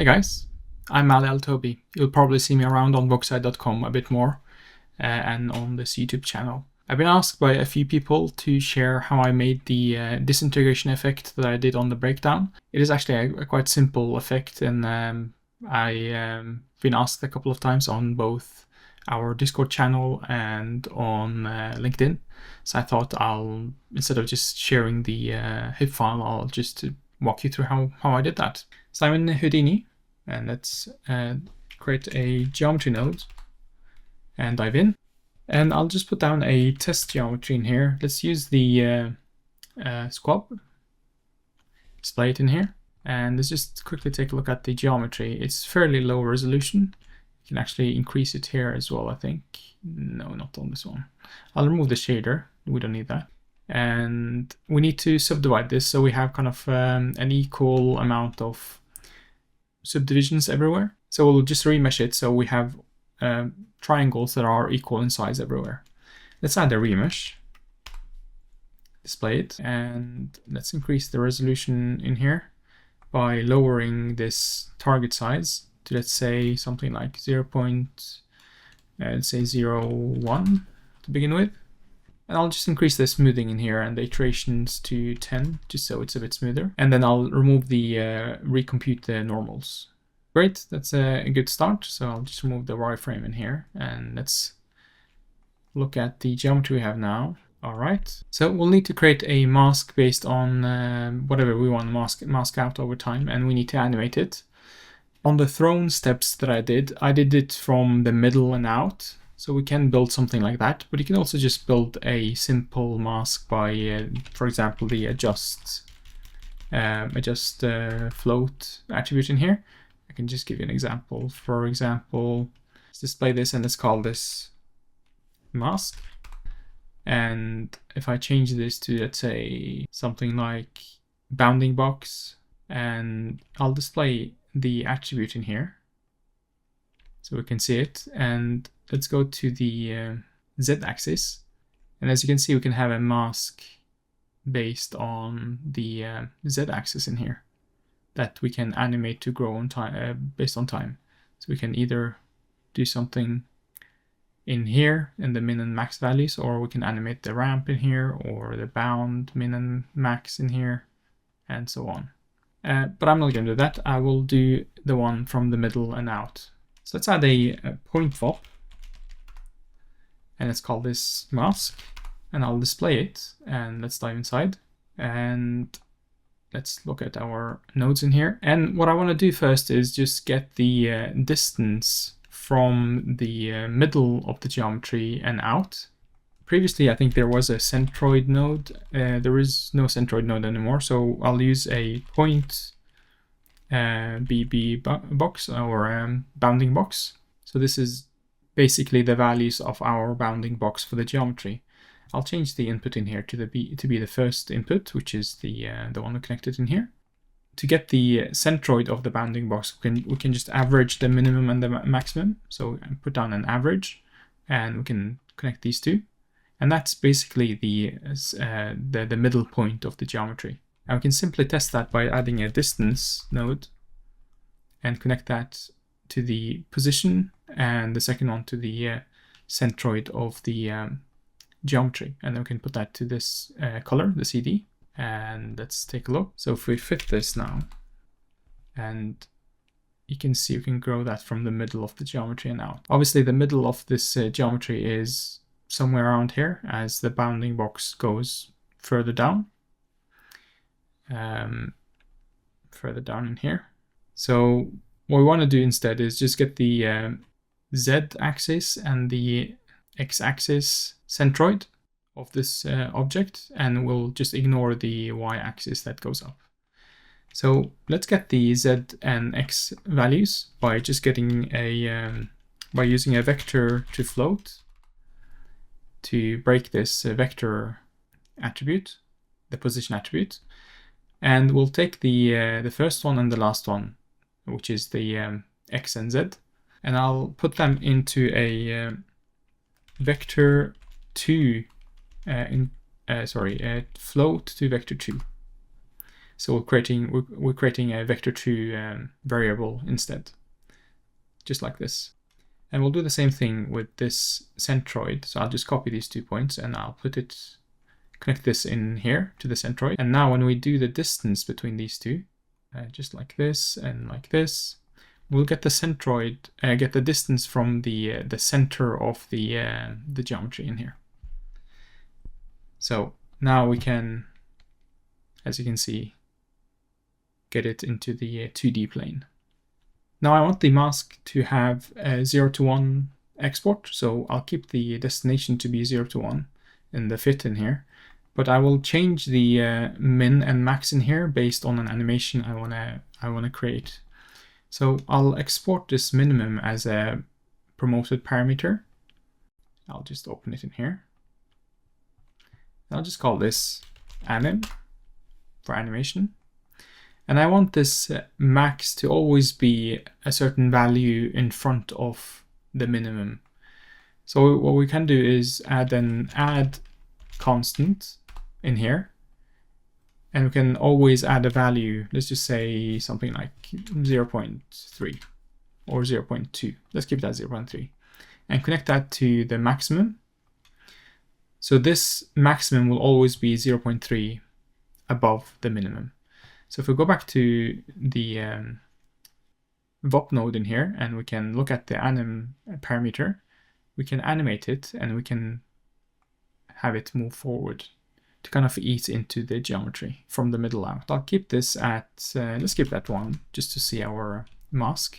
Hey guys, I'm Al-Tobi. You'll probably see me around on Boxside.com a bit more and on this YouTube channel. I've been asked by a few people to share how I made the disintegration effect that I did on the breakdown. It is actually a quite simple effect, and I've been asked a couple of times on both our Discord channel and on LinkedIn. So I thought instead of just sharing the HIP file, I'll just walk you through how I did that. So I'm in Houdini, and let's create a geometry node and dive in. And I'll just put down a test geometry in here. Let's use the squab, display it in here, and let's just quickly take a look at the geometry. It's fairly low resolution. You can actually increase it here as well, I think. No, not on this one. I'll remove the shader. We don't need that. And we need to subdivide this so we have kind of an equal amount of subdivisions everywhere. So we'll just remesh it so we have triangles that are equal in size everywhere. Let's add a remesh, display it, and let's increase the resolution in here by lowering this target size to, let's say, something like 0.01 to begin with. And I'll just increase the smoothing in here and the iterations to 10, just so it's a bit smoother. And then I'll remove the recompute the normals. Great, that's a good start. So I'll just remove the wireframe in here, and let's look at the geometry we have now. All right, so we'll need to create a mask based on whatever we want to mask out over time, and we need to animate it. On the throne steps that I did it from the middle and out. So we can build something like that, but you can also just build a simple mask by, for example, the adjust float attribute in here. I can just give you an example. For example, let's display this and let's call this mask. And if I change this to, let's say, something like bounding box, and I'll display the attribute in here so we can see it. And let's go to the z-axis, and as you can see, we can have a mask based on the z-axis in here that we can animate to grow on time, based on time. So we can either do something in here in the min and max values, or we can animate the ramp in here, or the bound min and max in here, and so on. But I'm not going to do that. I will do the one from the middle and out. So let's add a point fop, and let's call this mask, and I'll display it, and let's dive inside, and let's look at our nodes in here. And what I want to do first is just get the distance from the middle of the geometry and out. Previously, I think there was a centroid node. There is no centroid node anymore, so I'll use a point BB box, or bounding box. So this is basically the values of our bounding box for the geometry. I'll change the input in here to be the first input, which is the one connected in here. To get the centroid of the bounding box, we can just average the minimum and the maximum. So put down an average, and we can connect these two, and that's basically the middle point of the geometry. And we can simply test that by adding a distance node and connect that to the position, and the second one to the centroid of the geometry. And then we can put that to this color, the CD, and let's take a look. So if we fit this now, and you can see you can grow that from the middle of the geometry and out. Obviously the middle of this geometry is somewhere around here, as the bounding box goes further down. Further down in here. So what we want to do instead is just get the z-axis and the x-axis centroid of this object, and we'll just ignore the y-axis that goes up. So let's get the z and x values by just getting by using a vector to float to break this vector attribute, the position attribute. And we'll take the first one and the last one, which is the x and z, and I'll put them into a vector 2 float to vector 2. So we're creating a vector2 variable instead, just like this. And we'll do the same thing with this centroid. So I'll just copy these 2 points and I'll connect this in here to the centroid. And now when we do the distance between these two, just like this and like this, we'll get the centroid, get the distance from the center of the geometry in here. So now we can, as you can see, get it into the 2D plane. Now I want the mask to have a 0 to 1 export, so I'll keep the destination to be 0 to 1 in the fit in here, but I will change the min and max in here based on an animation I wanna create. So I'll export this minimum as a promoted parameter. I'll just open it in here. I'll just call this anim for animation. And I want this max to always be a certain value in front of the minimum. So what we can do is add an add constant in here. And we can always add a value. Let's just say something like 0.3 or 0.2. Let's keep that 0.3. And connect that to the maximum. So this maximum will always be 0.3 above the minimum. So if we go back to the VOP node in here and we can look at the anim parameter, we can animate it and we can have it move forward to kind of eat into the geometry from the middle out. I'll keep this at, let's keep that 1 just to see our mask.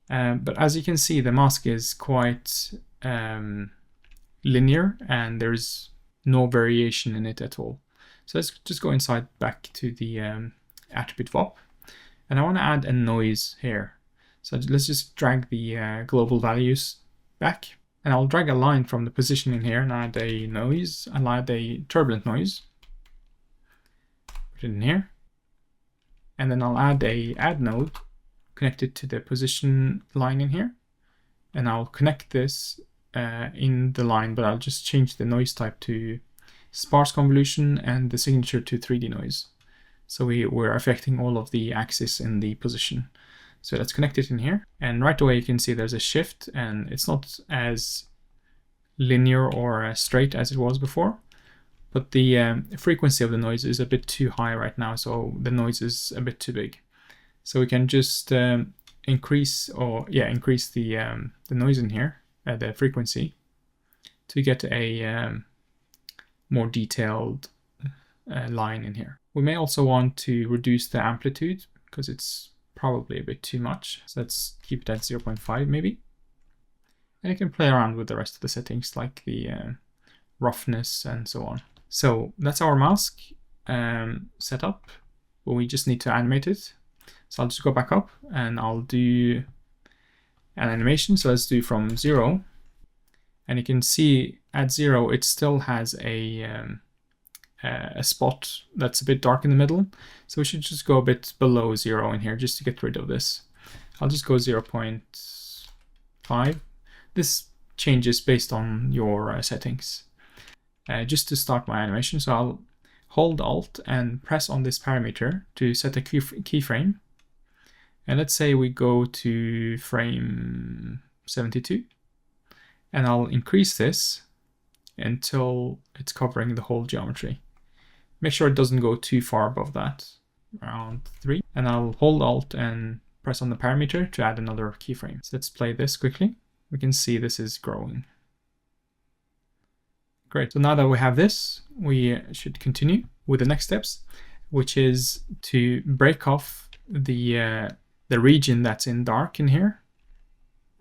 But as you can see, the mask is quite linear and there's no variation in it at all. So let's just go inside back to the attribute VOP, and I want to add a noise here. So let's just drag the global values back, and I'll drag a line from the position in here and add a noise. I'll add a turbulent noise, put it in here, and then I'll add a add node connected to the position line in here, and I'll connect this in the line, but I'll just change the noise type to sparse convolution and the signature to 3D noise. So we're affecting all of the axes in the position. So let's connect it in here. And right away you can see there's a shift and it's not as linear or as straight as it was before. But the frequency of the noise is a bit too high right now, so the noise is a bit too big. So we can just increase the noise in here, the frequency, to get a more detailed line in here. We may also want to reduce the amplitude because it's probably a bit too much. So let's keep it at 0.5 maybe. And you can play around with the rest of the settings like the roughness and so on. So that's our mask set up, but we just need to animate it. So I'll just go back up and I'll do an animation. So let's do from 0. And you can see at 0, it still has a spot that's a bit dark in the middle. So we should just go a bit below 0 in here just to get rid of this. I'll just go 0.5. This changes based on your settings. Just to start my animation, so I'll hold Alt and press on this parameter to set a keyframe. And let's say we go to frame 72. And I'll increase this until it's covering the whole geometry. Make sure it doesn't go too far above that, around 3. And I'll hold Alt and press on the parameter to add another keyframe. So let's play this quickly. We can see this is growing. Great, so now that we have this, we should continue with the next steps, which is to break off the region that's in dark in here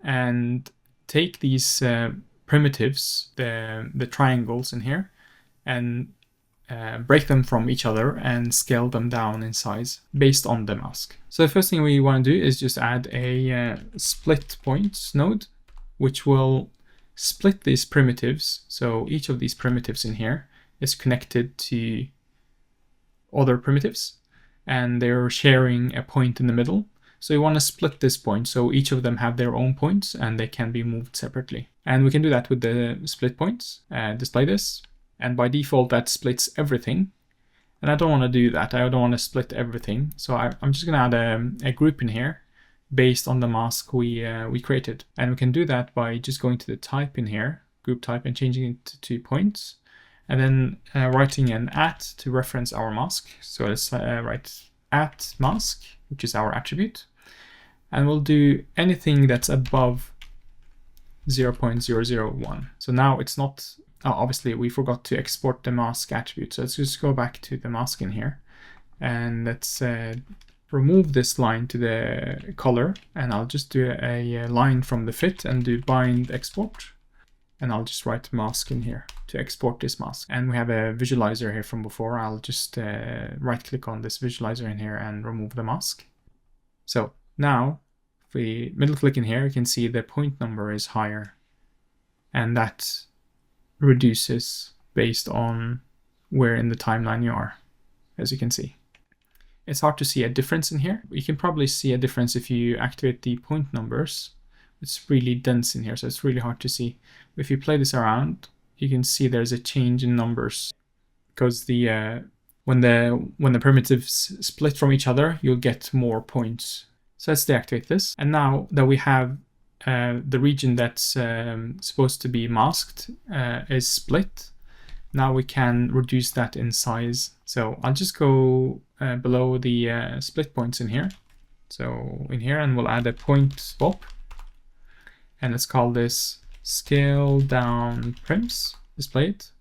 and take these primitives, the triangles in here, and break them from each other and scale them down in size based on the mask. So the first thing we want to do is just add a split points node, which will split these primitives. So each of these primitives in here is connected to other primitives, and they're sharing a point in the middle. So you want to split this point so each of them have their own points and they can be moved separately. And we can do that with the split points. Display this. And by default, that splits everything. And I don't want to do that. I don't want to split everything. So I'm just going to add a group in here based on the mask we created. And we can do that by just going to the type in here, group type, and changing it to points. And then writing an @ to reference our mask. So let's write @mask, which is our attribute. And we'll do anything that's above 0.001. So now it's not, obviously we forgot to export the mask attribute. So let's just go back to the mask in here. And let's remove this line to the color. And I'll just do a line from the fit and do bind export. And I'll just write mask in here to export this mask. And we have a visualizer here from before. I'll just right click on this visualizer in here and remove the mask. So now if we middle click in here, you can see the point number is higher. And that reduces based on where in the timeline you are, as you can see. It's hard to see a difference in here. You can probably see a difference if you activate the point numbers. It's really dense in here, so it's really hard to see. If you play this around, you can see there's a change in numbers because when the primitives split from each other, you'll get more points. So let's deactivate this. And now that we have the region that's supposed to be masked is split, now we can reduce that in size. So I'll just go below the split points in here. So in here, and we'll add a point swap. And let's call this scale down prims, display it.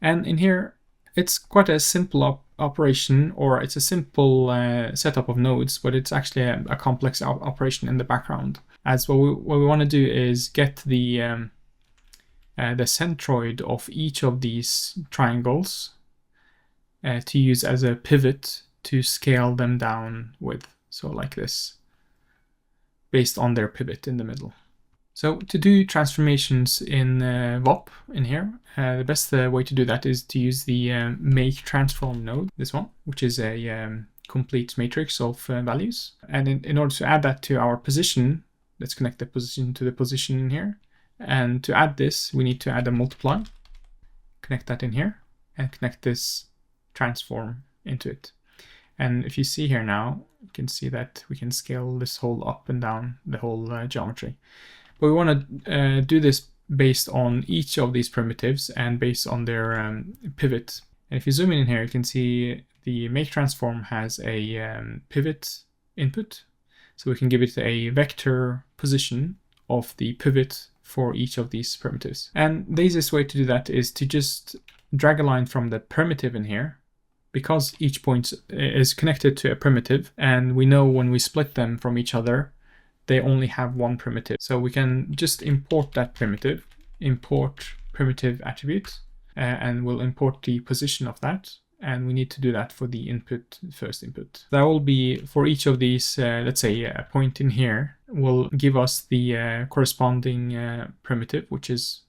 And in here, it's quite a simple operation, or it's a simple setup of nodes, but it's actually a complex operation in the background. As what we want to do is get the centroid of each of these triangles to use as a pivot to scale them down with, so like this, based on their pivot in the middle. So to do transformations in VOP in here, the best way to do that is to use the make transform node, this one, which is a complete matrix of values. And in order to add that to our position, let's connect the position to the position in here. And to add this, we need to add a multiply, connect that in here, and connect this transform into it. And if you see here now, you can see that we can scale this whole up and down, the whole geometry. But we want to do this based on each of these primitives and based on their pivot. And if you zoom in here, you can see the make transform has a pivot input. So we can give it a vector position of the pivot for each of these primitives. And the easiest way to do that is to just drag a line from the primitive in here, because each point is connected to a primitive, and we know when we split them from each other, they only have one primitive. So we can just import that primitive, import primitive attribute, and we'll import the position of that. And we need to do that for the input, first input. That will be for each of these, let's say a point in here will give us the corresponding primitive, which is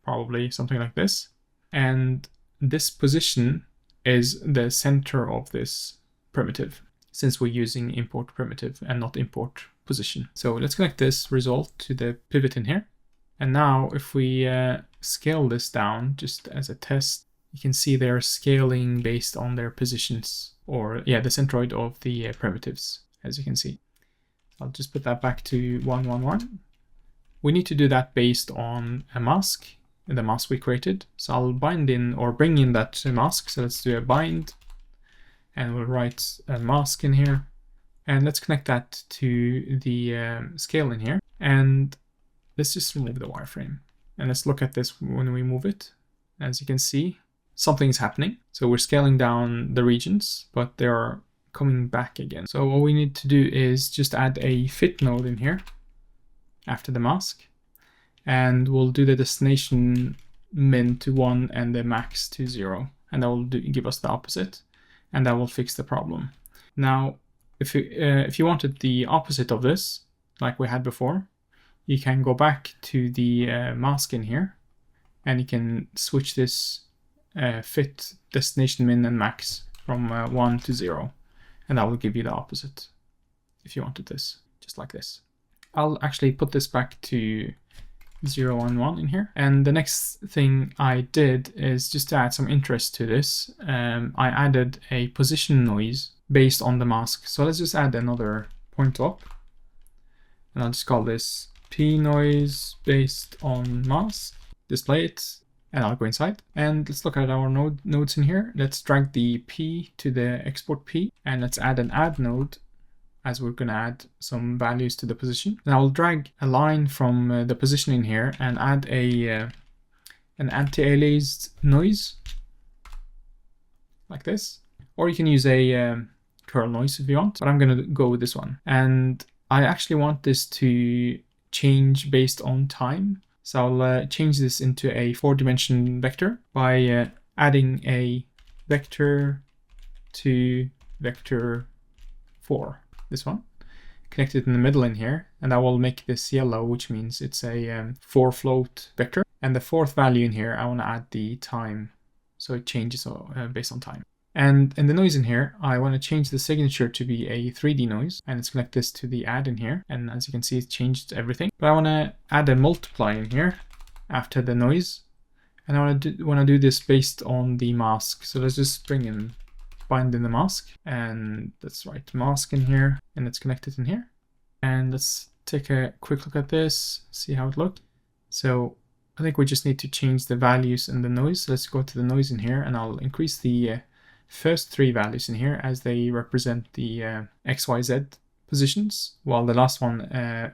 probably something like this. And this position is the center of this primitive, since we're using import primitive and not import position. So let's connect this result to the pivot in here. And now if we scale this down just as a test, you can see they're scaling based on their positions, or the centroid of the primitives, as you can see. I'll just put that back to 1, 1, 1. We need to do that based on a mask, the mask we created. So I'll bind in or bring in that mask. So let's do a bind, and we'll write a mask in here. And let's connect that to the scale in here. And let's just remove the wireframe. And let's look at this when we move it. As you can see, something's happening. So we're scaling down the regions, but they're coming back again. So what we need to do is just add a fit node in here after the mask. And we'll do the destination min to 1 and the max to 0. And that will give us the opposite. And that will fix the problem. Now, if you wanted the opposite of this, like we had before, you can go back to the mask in here, and you can switch this fit destination min and max from 1 to 0, and that will give you the opposite if you wanted this, just like this. I'll actually put this back to 0 and 1 in here. And the next thing I did is just to add some interest to this. I added a position noise based on the mask. So let's just add another point up. And I'll just call this P noise based on mask. Display it. And I'll go inside. And let's look at our nodes in here. Let's drag the P to the export P. And let's add an add node, as we're going to add some values to the position. Now I'll drag a line from the position in here and add an anti-aliased noise like this. Or you can use a curl noise if you want, but I'm going to go with this one. And I actually want this to change based on time. So I'll change this into a 4-dimension vector by adding a vector to vector 4. This one, connect it in the middle in here, and I will make this yellow, which means it's a 4 float vector. And the 4th value in here, I want to add the time, so it changes based on time. And in the noise in here, I want to change the signature to be a 3D noise, and let's connect this to the add in here. And as you can see, it changed everything. But I want to add a multiply in here after the noise, and I want to do this based on the mask. So let's just bind in the mask, and let's write mask in here, and let's connect it in here. And let's take a quick look at this, see how it looked. So I think we just need to change the values in the noise. So let's go to the noise in here, and I'll increase the first 3 values in here as they represent the XYZ positions, while the last one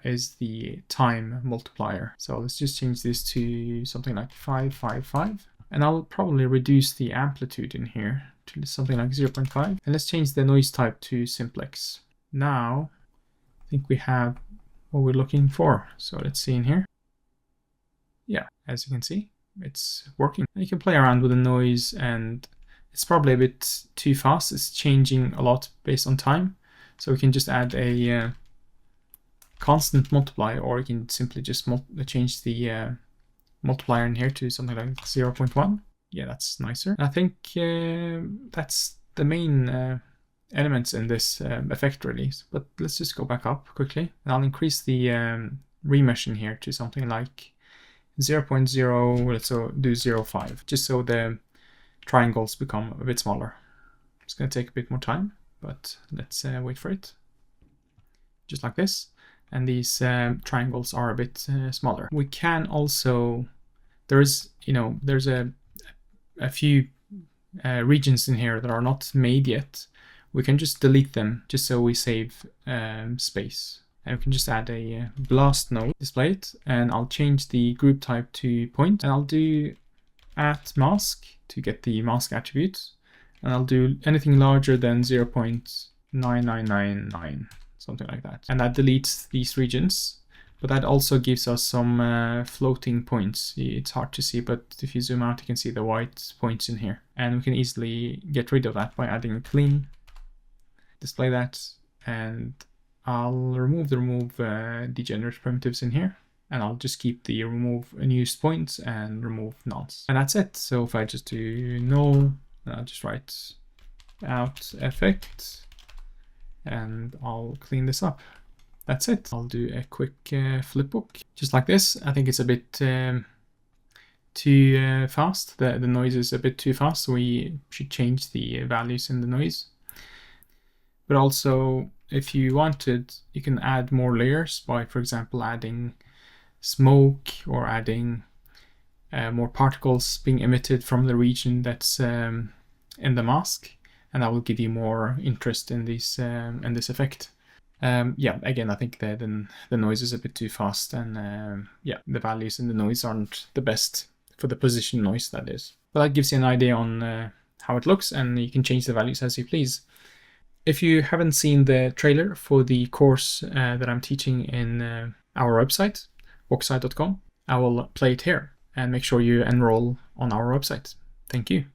is the time multiplier. So let's just change this to something like 555. And I'll probably reduce the amplitude in here to something like 0.5. And let's change the noise type to simplex. Now, I think we have what we're looking for. So let's see in here. Yeah, as you can see, it's working. You can play around with the noise, and it's probably a bit too fast. It's changing a lot based on time. So we can just add a constant multiply, or you can simply just change the multiplier in here to something like 0.1. Yeah, that's nicer. I think that's the main elements in this effect release. But let's just go back up quickly. And I'll increase the remesh in here to something like 0.0, let's do 0.5, just so the triangles become a bit smaller. It's going to take a bit more time, but let's wait for it. Just like this. And these triangles are a bit smaller. We can also, there's a few regions in here that are not made yet. We can just delete them just so we save space. And we can just add a blast node, display it, and I'll change the group type to point, and I'll do @mask to get the mask attribute, and I'll do anything larger than 0.9999, something like that. And that deletes these regions, but that also gives us some floating points. It's hard to see, but if you zoom out, you can see the white points in here. And we can easily get rid of that by adding a clean, display that, and I'll remove the degenerate primitives in here, and I'll just keep the remove unused points and remove nonce. And that's it. So if I just do null, I'll just write out effect, and I'll clean this up. That's it. I'll do a quick flipbook, just like this. I think it's a bit too fast. The noise is a bit too fast, so we should change the values in the noise. But also, if you wanted, you can add more layers by, for example, adding smoke or adding more particles being emitted from the region that's in the mask, and that will give you more interest in this effect. Yeah, again, I think the noise is a bit too fast, and yeah, the values in the noise aren't the best for the position noise, that is. But that gives you an idea on how it looks, and you can change the values as you please. If you haven't seen the trailer for the course that I'm teaching in our website, boxsite.com, I will play it here, and make sure you enroll on our website. Thank you.